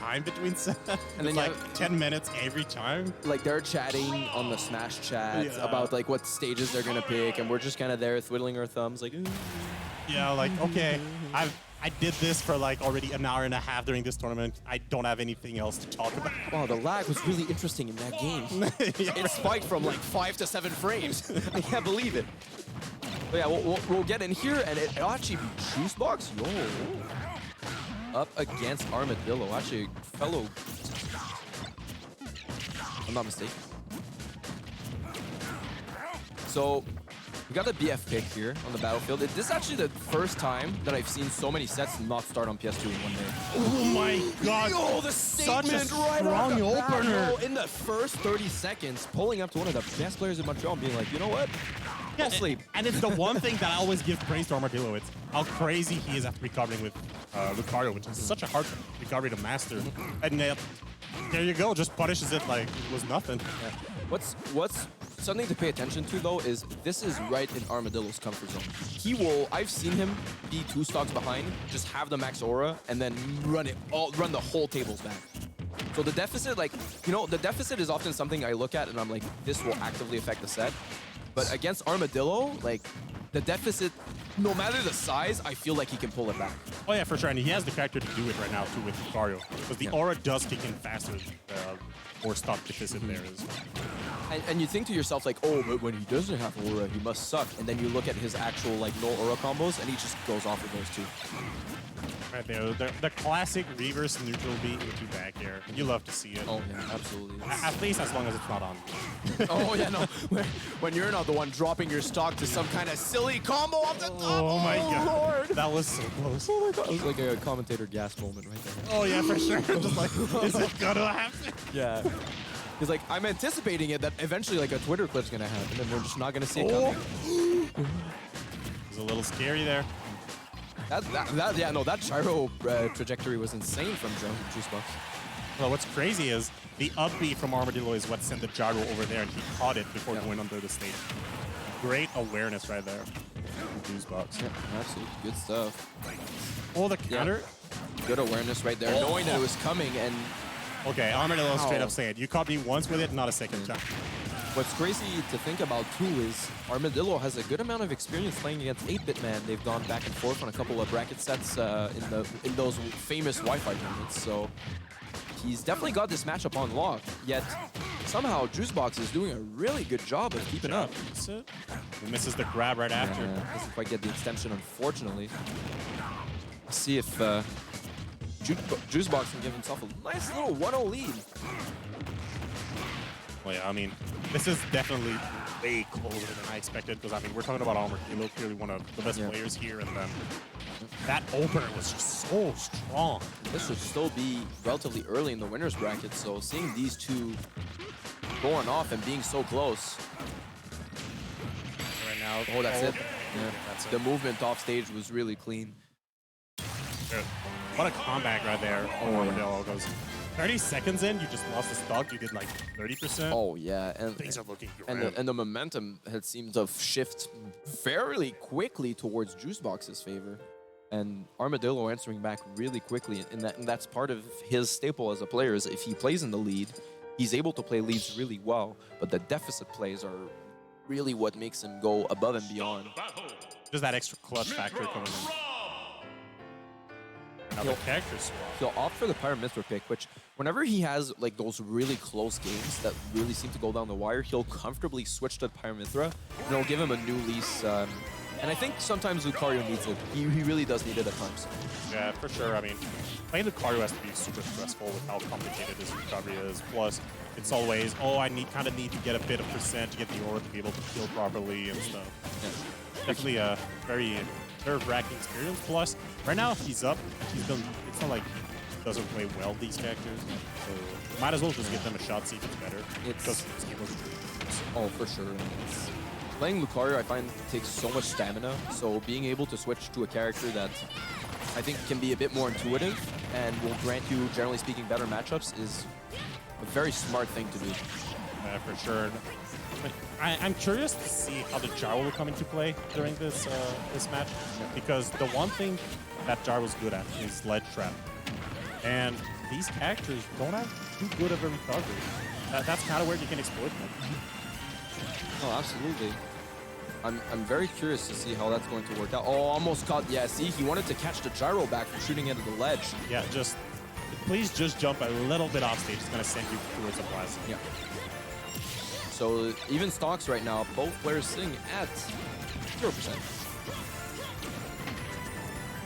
time between sets. And then it's like 10 minutes every time. Like they're chatting on the Smash chat about like what stages they're gonna pick, and we're just kind of there twiddling our thumbs like. Yeah, like okay, I did this for like already an hour and a half during this tournament. I don't have anything else to talk about. Wow, the lag was really interesting in that game. It spiked from like 5 to 7 frames. I can't believe it. But yeah, we'll get in here, and it actually Juicebox, up against Armadillo. Actually, fellow. I'm not mistaken. So. We got the BF pick here on the battlefield. This is actually the first time that I've seen so many sets not start on PS2 in one day. Oh my god! Yo, the statement right off the opener in the first 30 seconds, pulling up to one of the best players in Montreal and being like, you know what? Yeah, I'll sleep. And it's the one thing that I always give praise to Armadillo. It's how crazy he is after recovering with Lucario, which is such a hard recovery to master. And there you go, just punishes it like it was nothing. Yeah. What's something to pay attention to though is this is right in Armadillo's comfort zone. He will, I've seen him be 2 stocks behind, just have the max aura, and then run the whole tables back. So the deficit, like, you know, the deficit is often something I look at and I'm like, this will actively affect the set. But against Armadillo, like, the deficit, no matter the size, I feel like he can pull it back. Oh yeah, for sure, and he has the character to do it right now too with Lucario, because the aura does kick in faster, more stock deficit there is. And you think to yourself like, oh, but when he doesn't have aura, he must suck. And then you look at his actual like no aura combos, and he just goes off with those 2. Right there, the classic reverse neutral beat into back air. You love to see it. Oh yeah, absolutely. At least as long as it's not on. Oh yeah, no. When you're not the one dropping your stock to some kind of silly combo off the top. Oh my god, Lord. that was so close. Oh my god, it was like a commentator gas moment right there. Oh yeah, for sure. Just like, is it gonna happen? Yeah. He's like, I'm anticipating it that eventually like a Twitter clip's gonna happen, and we're just not gonna see it coming. It was a little scary there. That gyro trajectory was insane from Juicebox. Well, what's crazy is the up B from Armadillo is what sent the gyro over there, and he caught it before going under the stage. Great awareness right there. Juicebox. Yeah, absolutely good stuff. Oh, the counter. Yeah. Good awareness right there, knowing that it was coming and. Okay, Armadillo straight up saying, you caught me once with it, not a second time. What's crazy to think about too is Armadillo has a good amount of experience playing against 8-Bit Man. They've gone back and forth on a couple of bracket sets in those famous Wi-Fi tournaments. So he's definitely got this matchup on lock. Yet somehow Juicebox is doing a really good job of keeping up. He misses the grab right after. Doesn't quite get the extension, unfortunately. Let's see if Juicebox can give himself a nice little 1-0 lead. Well, yeah, I mean, this is definitely way closer than I expected, because, I mean, we're talking about Armadillo, clearly one of the best players here, and then that opener was just so strong. This should still be relatively early in the winner's bracket, so seeing these two going off and being so close. Right now, oh, that's it. Yeah, that's it. The movement off stage was really clean. Good. What a comeback right there. Oh, Armadillo goes 30 seconds in, you just lost the stock. You did like 30%. Oh, yeah. And things are looking great. And the momentum had seemed to shift fairly quickly towards Juicebox's favor. And Armadillo answering back really quickly. And that's part of his staple as a player is if he plays in the lead, he's able to play leads really well. But the deficit plays are really what makes him go above and beyond. Just that extra clutch factor coming in. Now the character swap. He'll opt for the Pyra Mythra pick, which whenever he has like those really close games that really seem to go down the wire, he'll comfortably switch to Pyra Mythra, and it'll give him a new lease. And I think sometimes Lucario needs it. He really does need it at times. Yeah, for sure. I mean, playing Lucario has to be super stressful with how complicated his recovery is. Plus, it's always, oh, I kind of need to get a bit of percent to get the aura to be able to kill properly and stuff. Yeah. Definitely a very nerve-wracking experience. Plus, right now he's up. It's not like he doesn't play well these characters. So might as well just give them a shot, see if it's better. Oh, for sure. Playing Lucario, I find, takes so much stamina. So being able to switch to a character that I think can be a bit more intuitive and will grant you, generally speaking, better matchups is a very smart thing to do. For sure. I'm curious to see how the gyro will come into play during this match, because the one thing that gyro was good at is ledge trap. And these characters don't have too good of a recovery. That's kind of where you can exploit them. Oh, absolutely. I'm very curious to see how that's going to work out. Oh, almost caught. Yeah, see, he wanted to catch the gyro back from shooting into the ledge. Yeah, please just jump a little bit off stage. It's going to send you towards the blast. Yeah. So even stocks right now, both players sitting at 0%.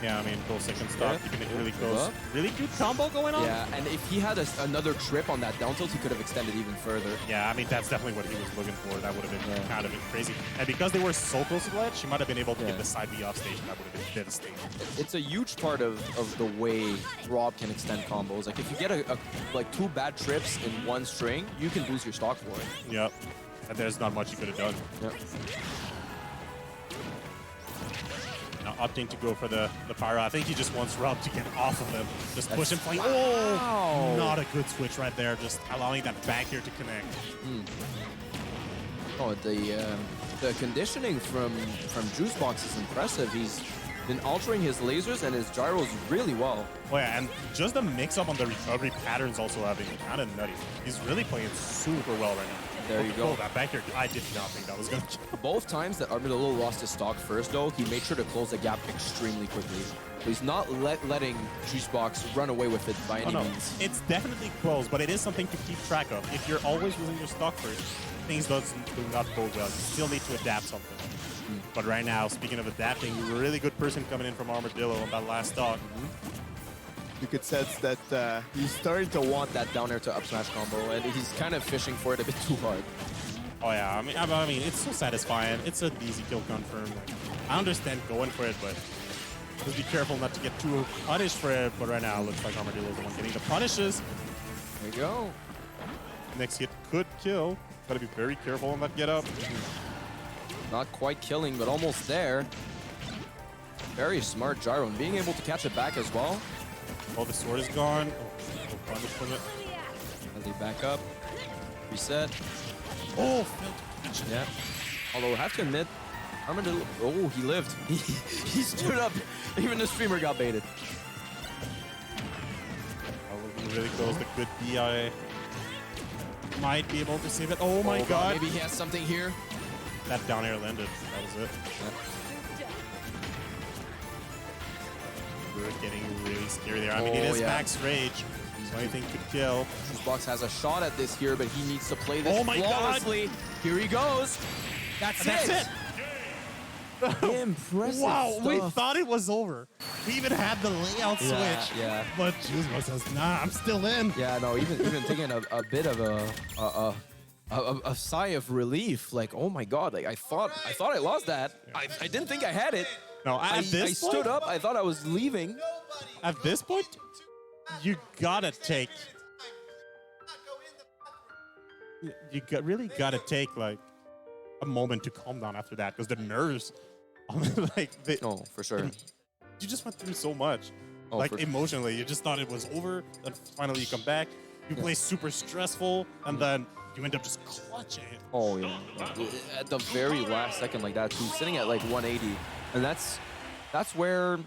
Yeah, I mean, goal second stock, you can really close. Really good combo going on. Yeah, and if he had another trip on that down tilt, he could have extended even further. Yeah, I mean, that's definitely what he was looking for. That would have been kind of crazy. And because they were so close to the ledge, he might have been able to get the side B off stage, and that would have been devastating. It's a huge part of the way R.O.B can extend combos. Like, if you get like 2 bad trips in one string, you can lose your stock for it. Yep. And there's not much you could have done. Yep. Now opting to go for the pyro. I think he just wants R.O.B to get off of him. Just push him flank. Oh, not a good switch right there. Just allowing that back here to connect. Oh, the conditioning from Juicebox is impressive. He's been altering his lasers and his gyros really well. Oh yeah, and just the mix-up on the recovery patterns also have been kind of nutty. He's really playing super well right now. There you go. Oh, that back here, I did not think that was going to kill. Both times that Armadillo lost his stock first, though, he made sure to close the gap extremely quickly. So he's not letting Juicebox run away with it by any means. It's definitely close, but it is something to keep track of. If you're always losing your stock first, things do not go well. You still need to adapt something. But right now, speaking of adapting, really good person coming in from Armadillo on that last stock. You could sense that he's starting to want that down air to up smash combo, and he's kind of fishing for it a bit too hard. Oh yeah, I mean, it's so satisfying. It's an easy kill confirm. Like, I understand going for it, but just be careful not to get too punished for it. But right now, it looks like Armadillo's the one getting the punishes. There you go. Next hit could kill. Gotta be very careful on that get up. Not quite killing, but almost there. Very smart gyro, and being able to catch it back as well. Oh, the sword is gone. Oh, punish from it. As they back up, reset. Oh, failed to catch it. Yeah. Although I have to admit, Armadillo. Oh, he lived. He stood up. Even the streamer got baited. Oh, really close. The good DI might be able to save it. Oh my god. Maybe he has something here. That down air landed. That was it. Yeah. We're getting really scary there. I mean, it is max rage, so anything could kill. Juicebox has a shot at this here, but he needs to play this flawlessly. God. Here he goes. That's it. Impressive Wow, stuff. we thought it was over. We even had the layout switch. Yeah. But Juicebox says, nah, I'm still in. Yeah, no, even taking a bit of a sigh of relief. Like, oh my god, like I thought I lost that. I didn't think I had it. No, I stood up. I thought I was leaving. At this point, you gotta take. Really gotta take like a moment to calm down after that, because the nerves, like, Oh, for sure. You just went through so much. Oh, like emotionally, you just thought it was over. Then finally you come back. You play super stressful, and then you end up just clutching it. Oh yeah. At the very last second, like that too, sitting at like 180, and that's where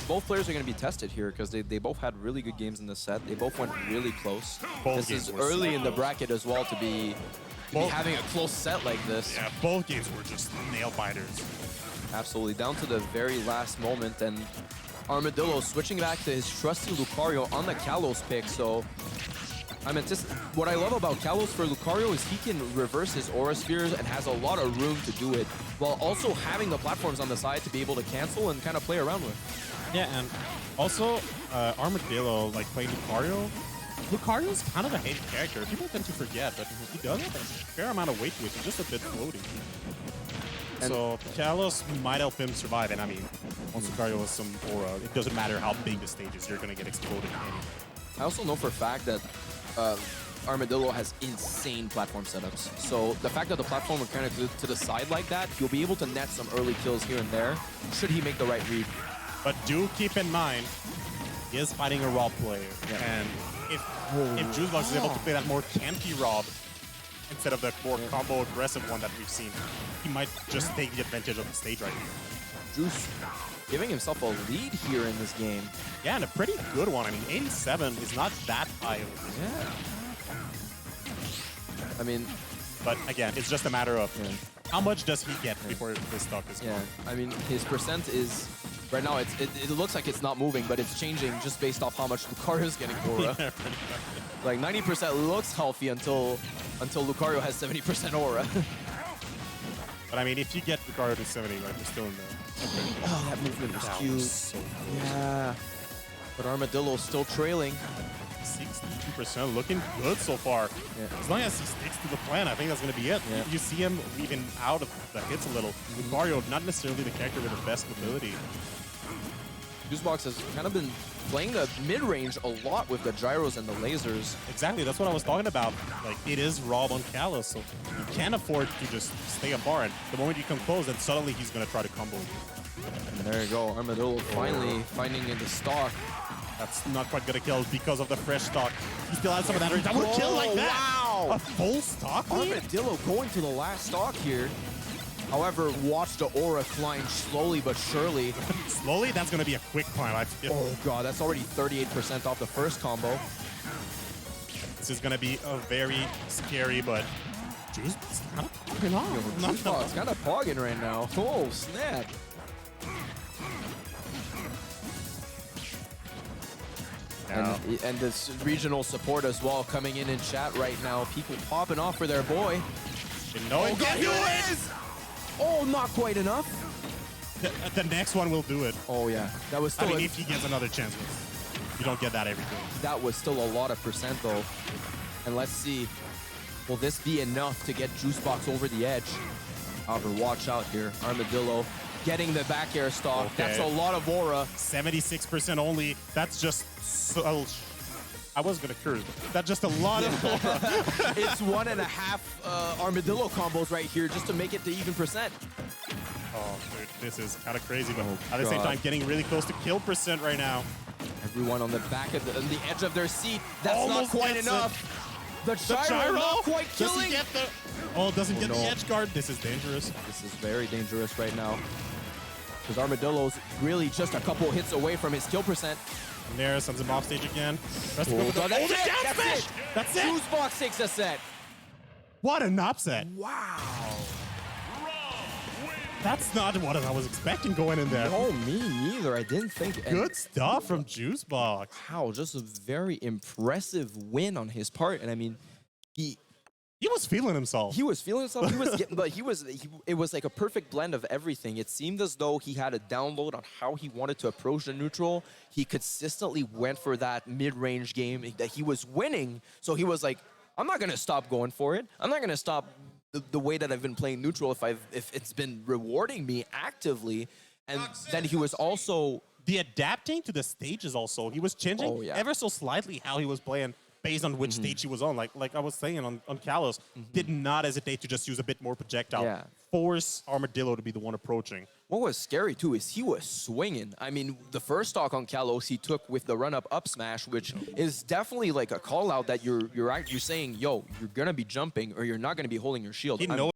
both players are going to be tested here, because they both had really good games in this set. They both went really close. This is early in the bracket as well to be having a close set like this. Yeah, both games were just nail biters. Absolutely, down to the very last moment, and Armadillo switching back to his trusty Lucario on the Kalos pick. So what I love about Kalos for Lucario is he can reverse his Aura Spheres and has a lot of room to do it, while also having the platforms on the side to be able to cancel and kind of play around with. Yeah, and also Armadillo, like, playing Lucario. Lucario's kind of a hated character. People tend to forget, but he does have a fair amount of weight to it. He's just a bit floating. And so Kalos might help him survive, and I mean, once Lucario has some aura, it doesn't matter how big the stage is, you're going to get exploded anyway. I also know for a fact that Armadillo has insane platform setups. So the fact that the platform would kind of to the side like that, he'll be able to net some early kills here and there, should he make the right read. But do keep in mind, he is fighting a R.O.B player. Yeah. And if Juicebox is able to play that more campy R.O.B instead of the more combo aggressive one that we've seen, he might just take the advantage of the stage right here. Juice giving himself a lead here in this game. Yeah, and a pretty good one. I mean, 87 is not that high. Yeah. I mean, but again, it's just a matter of how much does he get before this stock is gone. I mean, his percent is right now. It looks like it's not moving, but it's changing just based off how much Lucario is getting aura. Like 90% looks healthy until Lucario has 70% aura. But I mean, if you get Lucario to 70, like we're still in the. Oh, that movement was cute. Was so close. Yeah. But Armadillo's still trailing. 62%, looking good so far. Yeah. As long as he sticks to the plan, I think that's going to be it. Yeah. You see him even out of the hits a little. Lucario, not necessarily the character with the best mobility. Juicebox has kind of been playing the mid-range a lot with the gyros and the lasers. Exactly, that's what I was talking about. Like, it is R.O.B on Kalos, so you can't afford to just stay afar. And the moment you come close, then suddenly he's going to try to combo you. And there you go, Armadillo finally finding in the stock. That's not quite going to kill because of the fresh stock. He still has some of that range. That would kill like that! Wow! A full stock lead? Armadillo going to the last stock here. However, watch the aura climb slowly but surely. Slowly? That's going to be a quick climb, I feel. Oh god, that's already 38% off the first combo. This is going to be a very scary, but Juice is kind of popping off. Juicebox kind of pogging right now. Oh, snap. And this regional support as well coming in chat right now. People popping off for their boy. No one can do it! Oh, not quite enough. The next one will do it. Oh, yeah. That was still I mean, if he gets another chance, you don't get that every game. That was still a lot of percent, though. And let's see. Will this be enough to get Juicebox over the edge? However, watch out here. Armadillo getting the back air stock. Okay. That's a lot of aura. 76% only. That's just so... I was going to curse, but that's just a lot of aura. It's 1.5 Armadillo combos right here just to make it to even percent. Oh, dude, this is kind of crazy, but Oh, at the same God. time, getting really close to kill percent right now. Everyone on the back of on the edge of their seat. That's Almost not quite gets enough. The The gyro not quite Does killing. he get the... Oh, doesn't get no. the edge guard. This is dangerous. This is very dangerous right now. Because Armadillo's really just a couple hits away from his kill percent. And there, sends him off stage again. Tries to go Oh, with the... that's Oh, the it! down That's smash! it! That's it! Juicebox takes a set. What an upset. Wow. That's not what I was expecting going in there. No, me neither. I didn't think. Good stuff from Juicebox. Wow, just a very impressive win on his part. And I mean, He was feeling himself. he was feeling himself. He was getting, but it was like a perfect blend of everything. It seemed as though he had a download on how he wanted to approach the neutral. He consistently went for that mid-range game that he was winning. So he was like, I'm not gonna stop going for it. I'm not gonna stop the way that I've been playing neutral if it's been rewarding me actively. And then he was also The adapting to the stages also. He was changing Oh, yeah. ever so slightly how he was playing based on which stage he was on. Like I was saying on Kalos, did not hesitate to just use a bit more projectile. Yeah. Force Armadillo to be the one approaching. what was scary too is he was swinging. I mean, the first stock on Kalos he took with the run-up up smash, which is definitely like a call out that you're saying, yo, you're gonna be jumping or you're not gonna be holding your shield. He I'm knows